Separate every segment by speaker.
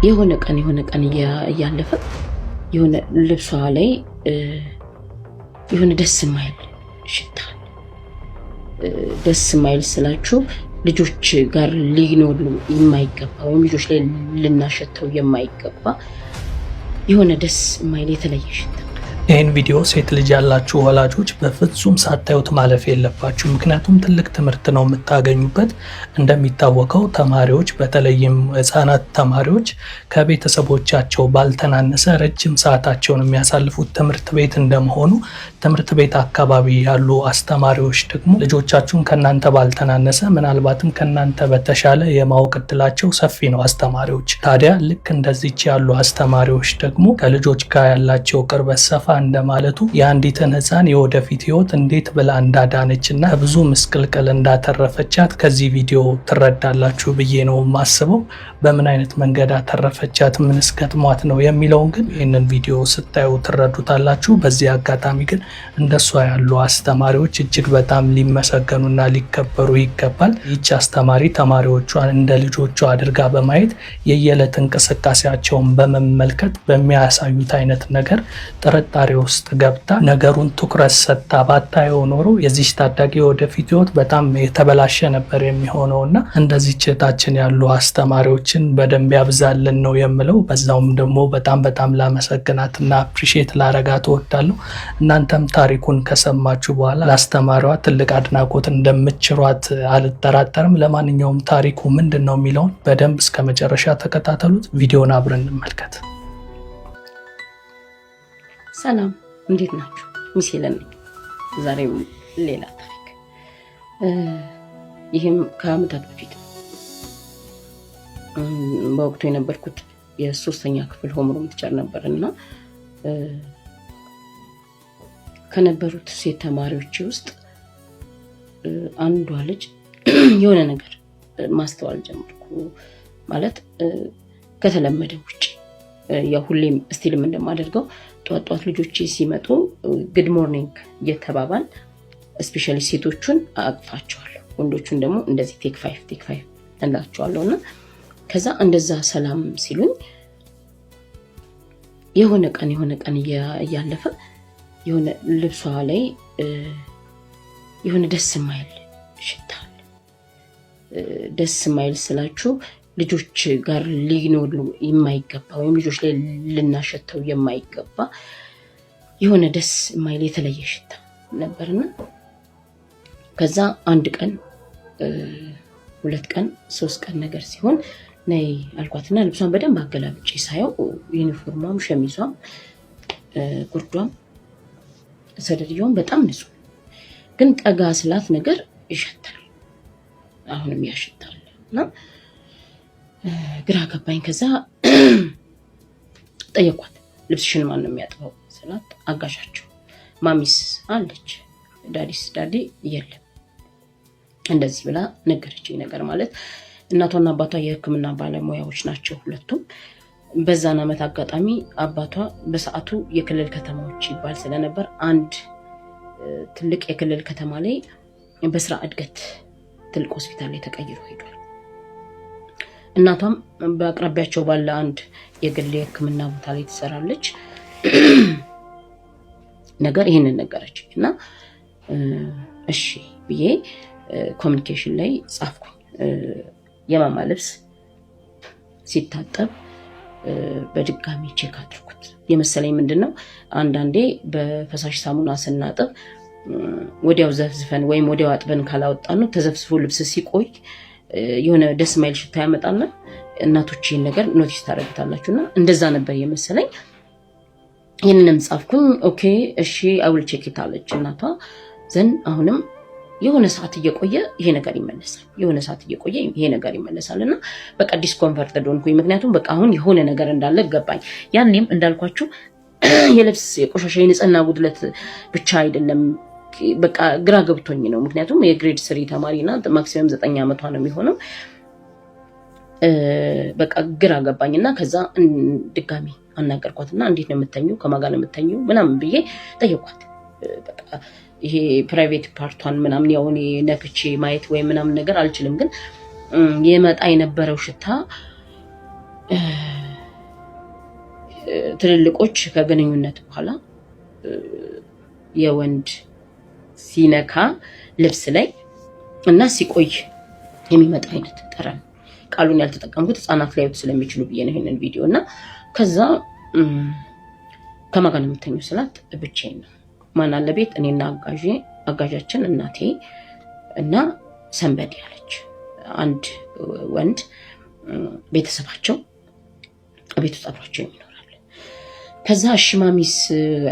Speaker 1: የሆነ ቀን እያለፈ የሆነ ልብሷ ላይ የሆነ ደስ የማይል ሽታ ደስ የማይል ስላችሁ ልጆች ጋር ሊኖር የማይገባ ወይም ልጆች ላይ ልናሸተው የማይገባ የሆነ ደስ የማይል የተለየ ሽታ።
Speaker 2: ይህን ቪዲዮ ሴት ልጅ ያላችሁ ወላጆች በፍጹም ሳታዩት ማለፍ የለባችሁ። ምክንያቱም ትልቅ ትምህርት ነው የምታገኙበት። እንደሚታወቀው ተማሪዎች በተለይም ህጻናት ተማሪዎች ከቤተሰቦቻቸው ባልተናነሰ ረጅም ሰዓታቸውን የሚያሳልፉት ትምህርት ቤት እንደመሆኑ ትምህርት ቤት አካባቢ ያሉ አስተማሪዎች ደግሞ ልጆቻችሁን ከናንተ ባልተናነሰ ምናልባትም ከናንተ በተሻለ የማወቅ እድላቸው ሰፊ ነው አስተማሪዎች። ታዲያ ልክ እንደዚች ያሉ አስተማሪዎች ደግሞ ከልጆች ጋር ያላቸው ቅርበት ሰፋ እንደማለቱ የአንዲትን ህፃን የወደፊት ህይወት እንዴት ብላ እንዳዳነችና ብዙ ምስቅልቅል እንዳተረፈቻት ከዚህ ቪዲዮ ትረዳላችሁ ብዬ ነው የማስበው። በምን አይነት መንገድ አተረፈቻት፣ ምን እስከጥሟት ነው የሚለውን ግን ይህንን ቪዲዮ ስታዩ ትረዱታላችሁ። በዚህ አጋጣሚ ግን እንደሷ ያሉ አስተማሪዎች እጅግ በጣም ሊመሰገኑና ሊከበሩ ይገባል። ይህች አስተማሪ ተማሪዎቿን እንደ ልጆቿ አድርጋ በማየት የየዕለት እንቅስቃሴያቸውን በመመልከት በሚያሳዩት አይነት ነገር ጥርጣሬ ውስጥ ገብታ ነገሩን ትኩረት ሰጥታ ባታየው ኖሮ የዚህ ታዳጊ ወደፊት ህይወት በጣም የተበላሸ ነበር የሚሆነውና እንደዚህ ችታችን ያሉ አስተማሪዎችን በደንብ ያብዛልን ነው የምለው። በዛውም ደግሞ በጣም ላመሰግናትና አፕሪሺየት ላረጋት እወዳለሁ። እናንተም ታሪኩን ከሰማችሁ በኋላ ለአስተማሪዋ ትልቅ አድናቆት እንደምትችሯት አልጠራጠርም። ለማንኛውም ታሪኩ ምንድን ነው የሚለውን በደንብ እስከ መጨረሻ ተከታተሉት። ቪዲዮን አብረን እንመልከት።
Speaker 1: ሰላም፣ እንዴት ናችሁ? ሚሴለን ዛሬም ሌላ ታሪክ። ይህም ከአመታት በፊት በወቅቱ የነበርኩት የሶስተኛ ክፍል ሆምሩም ቲቸር ነበርና ከነበሩት ሴት ተማሪዎች ውስጥ አንዷ ልጅ የሆነ ነገር ማስተዋል ጀመርኩ። ማለት ከተለመደ ውጪ ያው ሁሌም ስቲልም እንደማደርገው ጧት ልጆች ሲመጡ ጉድ ሞርኒንግ እየተባባል ስፔሻሊ ሴቶቹን አቅፋቸዋለሁ፣ ወንዶቹን ደግሞ እንደዚህ ቴክ 5 እንላቸዋለሁና ከዛ እንደዛ ሰላም ሲሉኝ የሆነ ቀን እያለፈ የሆነ ልብሷ ላይ የሆነ ደስ የማይል ሽታ ደስ የማይል ስላችሁ ልጆች ጋር ሊኖር የማይገባ ወይም ልጆች ላይ ልናሸተው የማይገባ የሆነ ደስ የማይል የተለየ ሽታ ነበርና ከዛ አንድ ቀን 2 ቀን 3 ቀን ነገር ሲሆን ነይ አልኳትና ልብሷን በደንብ አገላብጬ ሳየው ዩኒፎርሟም ሸሚዟም ጉርዷም ሰደድየውም በጣም ንጹህ ግን ጠጋ ስላት ነገር ይሸታል። አሁንም ያሽታል እና ግራ ገባኝ። ከዛ ጠየኳት፣ ልብስሽን ማን ነው የሚያጥበው ስላት አጋሻቸው ማሚስ አለች፣ ዳዲ የለም እንደዚህ ብላ ነገረችኝ። ነገር ማለት እናቷና አባቷ የሕክምና ባለሙያዎች ናቸው ሁለቱም። በዛን ዓመት አጋጣሚ አባቷ በሰዓቱ የክልል ከተማዎች ይባል ስለነበር አንድ ትልቅ የክልል ከተማ ላይ በስራ እድገት ትልቅ ሆስፒታል ላይ ተቀይሮ ሄዷል። እናቷም በአቅራቢያቸው ባለ አንድ የግል የሕክምና ቦታ ላይ ትሰራለች። ነገር ይሄንን ነገረችኝ እና እሺ ብዬ ኮሚኒኬሽን ላይ ጻፍኩኝ። የማማ ልብስ ሲታጠብ በድጋሚ ቼክ አድርጉት የመሰለኝ ምንድነው አንዳንዴ በፈሳሽ ሳሙና ስናጥብ ወዲያው ዘፍዝፈን ወይም ወዲያው አጥበን ካላወጣን ነው ተዘፍዝፎ ልብስ ሲቆይ የሆነ ደስ ማይል ሽታ ያመጣና እናቶች ይሄን ነገር ኖቲስ ታደርጉታላችሁና እንደዛ ነበር የመሰለኝ። ይሄንንም ጻፍኩኝ። ኦኬ እሺ አይ ዊል ቼክ ኢት አለች እናቷ። ዘን አሁንም የሆነ ሰዓት እየቆየ ይሄ ነገር ይመለሳልና በቃ ዲስኮምፈርት ሆንኩኝ። ምክንያቱም በቃ አሁን የሆነ ነገር እንዳለ ገባኝ። ያኔም እንዳልኳችሁ የልብስ የቆሻሻ የንጽህና ጉድለት ብቻ አይደለም፣ በቃ ግራ ገብቶኝ ነው። ምክንያቱም የግሬድ 3 ተማሪና ማክሲመም 9 ዓመቷ ነው የሚሆነው። በቃ ግራ ገባኝና ከዛ ድጋሚ አናገርኳትና እንዴት ነው የምተኙው ከማን ጋር ነው የምተኙው ምናምን ብዬ ጠየኳት። በቃ ይሄ ፕራይቬት ፓርቷን ምናምን ያው እኔ ነክቼ ማየት ወይ ምናምን ነገር አልችልም፣ ግን የመጣ የነበረው ሽታ ትልልቆች ከግንኙነት በኋላ የወንድ ሲነካ ልብስ ላይ እና ሲቆይ የሚመጣ አይነት ጠረን ቃሉን ያልተጠቀምኩት ህፃናት ላይ ስለሚችሉ ብዬ ነው ይሄንን ቪዲዮ እና ከዛ ከማን ጋር ነው የምተኛው ስላት ብቻዬን ነው። ማን አለ ቤት? እኔና አጋዣችን እናቴ እና ሰንበድ ያለች አንድ ወንድ ቤተሰባቸው ቤት ውስጥ አብሯቸው ይኖራል። ከዛ እሺ ማሚስ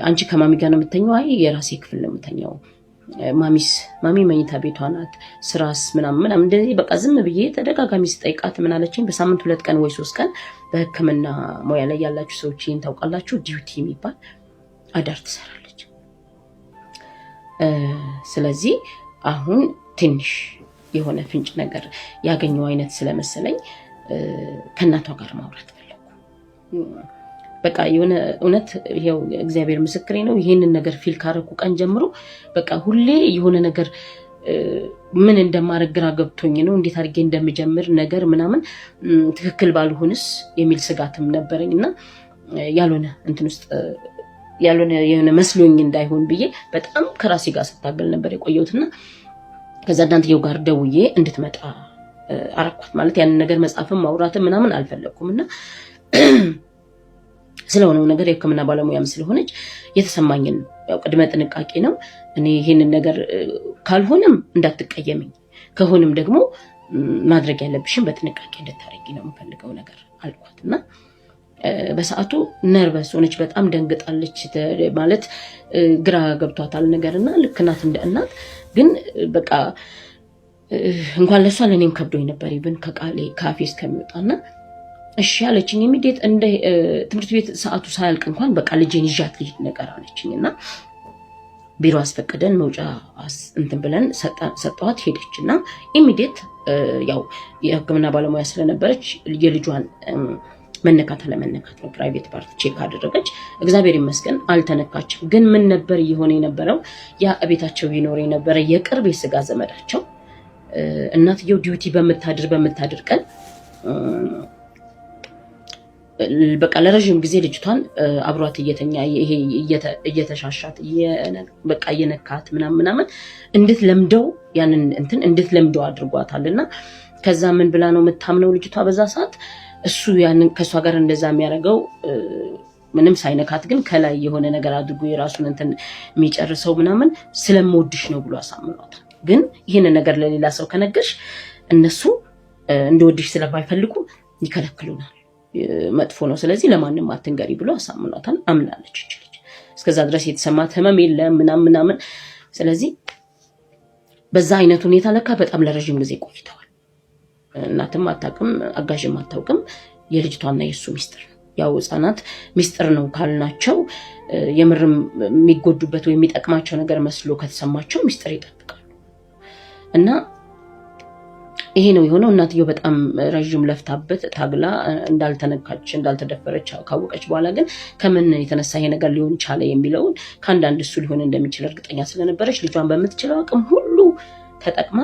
Speaker 1: አንቺ ከማሚ ጋር ነው የምተኛው? አይ የራሴ ክፍል ነው የምተኛው። ማሚ መኝታ ቤቷ ናት። ስራስ ምናምን እንደዚህ በቃ ዝም ብዬ ተደጋጋሚ ስጠይቃት ምን አለችኝ? በሳምንት 2 ቀን ወይ 3 ቀን በህክምና ሙያ ላይ ያላችሁ ሰዎች ይሄን ታውቃላችሁ፣ ዲዩቲ የሚባል አዳር ትሰራለች። ስለዚህ አሁን ትንሽ የሆነ ፍንጭ ነገር ያገኘው አይነት ስለመሰለኝ ከእናቷ ጋር ማውራት ፈለኩ። በቃ የሆነ እውነት ይሄው እግዚአብሔር ምስክሬ ነው። ይሄንን ነገር ፊል ካረኩ ቀን ጀምሮ በቃ ሁሌ የሆነ ነገር ምን እንደማረግ ግራ ገብቶኝ ነው እንዴት አድርጌ እንደምጀምር ነገር ምናምን ትክክል ባልሆንስ የሚል ስጋትም ነበረኝና ያልሆነ እንትን ውስጥ ያልሆነ የሆነ መስሎኝ እንዳይሆን ብዬ በጣም ከራሴ ጋር ስታገል ነበር የቆየሁትና ከዛ እናንተየው ጋር ደውዬ እንድትመጣ አረኳት። ማለት ያንን ነገር መጻፍም ማውራትም ምናምን አልፈለኩም እና ስለሆነው ነገር የህክምና ባለሙያም ስለሆነች የተሰማኝን ያው ቅድመ ጥንቃቄ ነው። እኔ ይሄንን ነገር ካልሆነም እንዳትቀየምኝ ከሆነም ደግሞ ማድረግ ያለብሽን በጥንቃቄ እንድታረጊ ነው የምፈልገው ነገር አልኳትና በሰዓቱ ነርቨስ ሆነች። በጣም ደንግጣለች። ማለት ግራ ገብቷታል ነገርና ልክ ናት እንደ እናት ግን በቃ እንኳን ለሷ ለኔም ከብዶኝ ነበር ይብን ከቃሌ ካፌ እስከሚወጣና እሺ አለችኝ። ኢሚዲየት እንደ ትምህርት ቤት ሰዓቱ ሳያልቅ እንኳን በቃ ልጄን ይዣት ልጅ ነገር አለችኝና ቢሮ አስፈቅደን መውጫ እንትን ብለን ሰጣት ሄደችና ኢሚዲየት ያው የህክምና ባለሙያ ስለነበረች የልጇን መነካት ለመነካት ነው ፕራይቬት ፓርት ቼክ አደረገች። እግዚአብሔር ይመስገን አልተነካችም። ግን ምን ነበር የሆነ የነበረው ያ ቤታቸው ይኖር የነበረ የቅርብ የስጋ ዘመዳቸው እናትየው ዲዩቲ በምታድር ቀን በቃ ለረጅም ጊዜ ልጅቷን አብሯት እየተኛ ይሄ እየተሻሻት በቃ እየነካት ምናምን እንድትለምደው ያንን እንትን እንድትለምደው አድርጓታልና ከዛ ምን ብላ ነው የምታምነው ልጅቷ በዛ ሰዓት እሱ ያንን ከሷ ጋር እንደዛ የሚያደርገው ምንም ሳይነካት ግን ከላይ የሆነ ነገር አድርጎ የራሱን እንትን የሚጨርሰው ምናምን ስለምወድሽ ነው ብሎ አሳምኗታል። ግን ይሄን ነገር ለሌላ ሰው ከነገርሽ እነሱ እንደወድሽ ስለማይፈልጉ ይከለክሉናል፣ መጥፎ ነው፣ ስለዚህ ለማንም አትንገሪ ብሎ አሳምኗታል። አምናለች እቺ ልጅ። እስከዛ ድረስ የተሰማት ህመም የለም ምናምን። ስለዚህ በዛ አይነት ሁኔታ ለካ በጣም ለረጅም ጊዜ ቆይተዋል። እናትም አታውቅም፣ አጋዥም አታውቅም። የልጅቷና የሱ ሚስጥር ነው። ያው ህፃናት ሚስጥር ነው ካልናቸው የምርም የሚጎዱበት ወይ የሚጠቅማቸው ነገር መስሎ ከተሰማቸው ሚስጥር ይጠብቃሉ። እና ይሄ ነው የሆነው። እናትየው በጣም ረጅም ለፍታበት ታግላ እንዳልተነካች እንዳልተደፈረች ካወቀች በኋላ ግን ከምን የተነሳ ይሄ ነገር ሊሆን ቻለ የሚለውን ከአንዳንድ እሱ ሊሆን እንደሚችል እርግጠኛ ስለነበረች ልጇን በምትችለው አቅም ሁሉ ተጠቅማ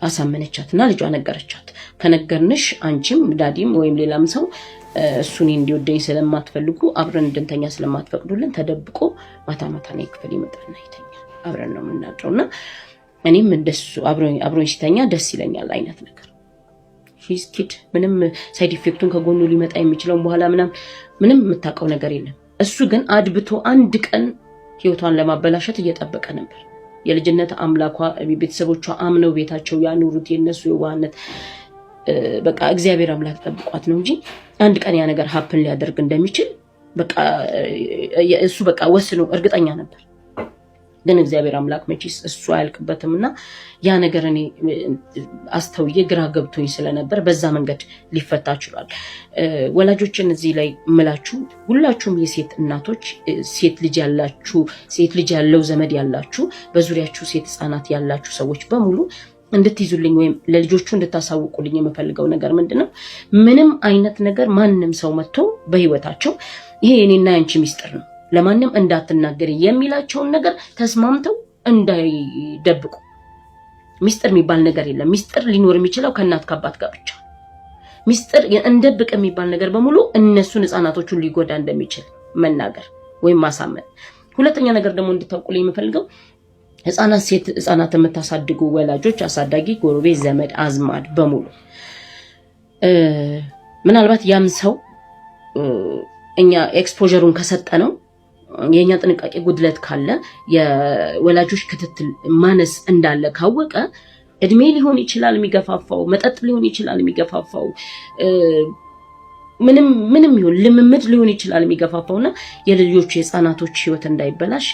Speaker 1: አሳመነቻትና ልጇ ነገረቻት። ከነገርንሽ አንቺም ዳዲም ወይም ሌላም ሰው እሱን እንዲወደኝ ስለማትፈልጉ አብረን እንድንተኛ ስለማትፈቅዱልን ተደብቆ ማታ ነው ክፍል ይመጣና ይተኛል። አብረን ነው የምናድረውና እኔም እንደሱ አብሮኝ ሲተኛ ደስ ይለኛል አይነት ነገር። ሂስ ኪድ ምንም ሳይድ ኢፌክቱን ከጎኑ ሊመጣ የሚችለው በኋላ ምንም የምታውቀው ነገር የለም። እሱ ግን አድብቶ አንድ ቀን ህይወቷን ለማበላሸት እየጠበቀ ነበር። የልጅነት አምላኳ ቤተሰቦቿ አምነው ቤታቸው ያኑሩት የነሱ የዋህነት በቃ እግዚአብሔር አምላክ ጠብቋት ነው እንጂ አንድ ቀን ያ ነገር ሀፕን ሊያደርግ እንደሚችል በቃ እሱ በቃ ወስኖ እርግጠኛ ነበር። ግን እግዚአብሔር አምላክ መቼስ እሱ አያልቅበትምና ያ ነገር እኔ አስተውዬ ግራ ገብቶኝ ስለነበር በዛ መንገድ ሊፈታ ይችላል። ወላጆችን እዚህ ላይ እምላችሁ ሁላችሁም የሴት እናቶች፣ ሴት ልጅ ያላችሁ፣ ሴት ልጅ ያለው ዘመድ ያላችሁ፣ በዙሪያችሁ ሴት ህፃናት ያላችሁ ሰዎች በሙሉ እንድትይዙልኝ ወይም ለልጆቹ እንድታሳውቁልኝ የምፈልገው ነገር ምንድነው? ምንም አይነት ነገር ማንም ሰው መጥቶ በህይወታቸው ይሄ የኔና ያንቺ ሚስጥር ነው ለማንም እንዳትናገር የሚላቸውን ነገር ተስማምተው እንዳይደብቁ። ሚስጥር የሚባል ነገር የለም። ሚስጥር ሊኖር የሚችለው ከእናት ከአባት ጋር ብቻ። ሚስጥር እንደብቅ የሚባል ነገር በሙሉ እነሱን ህፃናቶቹን ሊጎዳ እንደሚችል መናገር ወይም ማሳመን። ሁለተኛ ነገር ደግሞ እንድታውቁልኝ የምፈልገው ሴት ህፃናት የምታሳድጉ ወላጆች፣ አሳዳጊ፣ ጎረቤት፣ ዘመድ አዝማድ በሙሉ ምናልባት ያም ሰው እኛ ኤክስፖዠሩን ከሰጠነው የኛ ጥንቃቄ ጉድለት ካለ የወላጆች ክትትል ማነስ እንዳለ ካወቀ እድሜ ሊሆን ይችላል የሚገፋፋው፣ መጠጥ ሊሆን ይችላል የሚገፋፋው፣ ምንም ይሁን ልምምድ ሊሆን ይችላል የሚገፋፋውና የልጆች የህፃናቶች ህይወት እንዳይበላሽ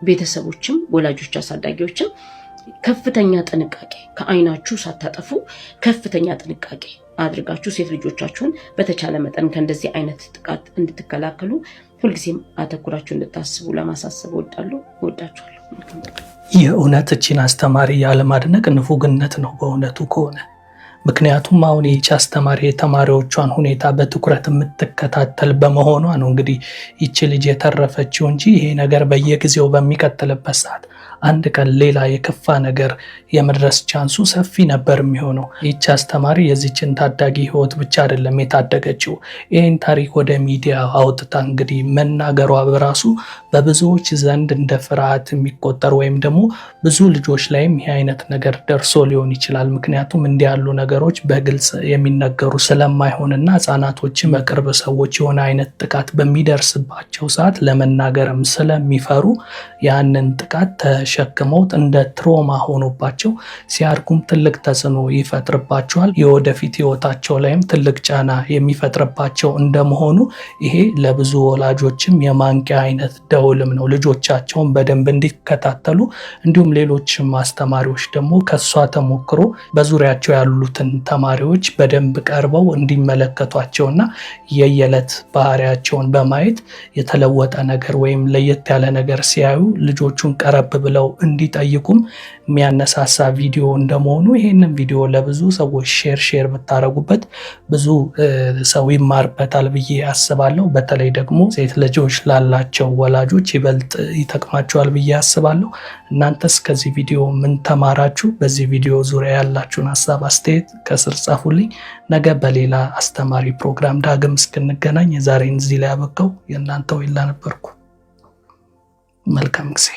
Speaker 1: ቤተሰቦችም ወላጆች አሳዳጊዎችም ከፍተኛ ጥንቃቄ ከአይናችሁ ሳታጠፉ ከፍተኛ ጥንቃቄ አድርጋችሁ ሴት ልጆቻችሁን በተቻለ መጠን ከእንደዚህ አይነት ጥቃት እንድትከላከሉ ሁልጊዜም አተኩራችሁ እንድታስቡ ለማሳሰብ እወዳችኋለሁ።
Speaker 2: የእውነት እቺን አስተማሪ ያለማድነቅ ንፉግነት ነው በእውነቱ ከሆነ። ምክንያቱም አሁን ይህች አስተማሪ የተማሪዎቿን ሁኔታ በትኩረት የምትከታተል በመሆኗ ነው እንግዲህ ይቺ ልጅ የተረፈችው እንጂ ይሄ ነገር በየጊዜው በሚቀጥልበት ሰዓት አንድ ቀን ሌላ የከፋ ነገር የመድረስ ቻንሱ ሰፊ ነበር የሚሆነው። ይህች አስተማሪ የዚችን ታዳጊ ህይወት ብቻ አይደለም የታደገችው፣ ይህን ታሪክ ወደ ሚዲያ አውጥታ እንግዲህ መናገሯ በራሱ በብዙዎች ዘንድ እንደ ፍርሃት የሚቆጠር ወይም ደግሞ ብዙ ልጆች ላይም ይህ አይነት ነገር ደርሶ ሊሆን ይችላል። ምክንያቱም እንዲህ ያሉ ነገሮች በግልጽ የሚነገሩ ስለማይሆንና ህጻናቶችን በቅርብ ሰዎች የሆነ አይነት ጥቃት በሚደርስባቸው ሰዓት ለመናገርም ስለሚፈሩ ያንን ጥቃት ተሸክመውት እንደ ትሮማ ሆኖባቸው ሲያድጉም ትልቅ ተጽዕኖ ይፈጥርባቸዋል። የወደፊት ህይወታቸው ላይም ትልቅ ጫና የሚፈጥርባቸው እንደመሆኑ ይሄ ለብዙ ወላጆችም የማንቂያ አይነት ደውልም ነው። ልጆቻቸውን በደንብ እንዲከታተሉ እንዲሁም ሌሎችም አስተማሪዎች ደግሞ ከሷ ተሞክሮ በዙሪያቸው ያሉትን ተማሪዎች በደንብ ቀርበው እንዲመለከቷቸውና የየዕለት ባህሪያቸውን በማየት የተለወጠ ነገር ወይም ለየት ያለ ነገር ሲያዩ ልጆቹን ቀረብ ብለው እንዲጠይቁም የሚያነሳሳ ቪዲዮ እንደመሆኑ ይሄንን ቪዲዮ ለብዙ ሰዎች ሼር ብታረጉበት ብዙ ሰው ይማርበታል ብዬ አስባለሁ። በተለይ ደግሞ ሴት ልጆች ላላቸው ወላጆች ይበልጥ ይጠቅማቸዋል ብዬ አስባለሁ። እናንተስ ከዚህ ቪዲዮ ምን ተማራችሁ? በዚህ ቪዲዮ ዙሪያ ያላችሁን ሀሳብ አስተያየት ከስር ጻፉልኝ። ነገ በሌላ አስተማሪ ፕሮግራም ዳግም እስክንገናኝ የዛሬን እዚህ ላይ አበቃው። የእናንተው ይላ ነበርኩ። መልካም ጊዜ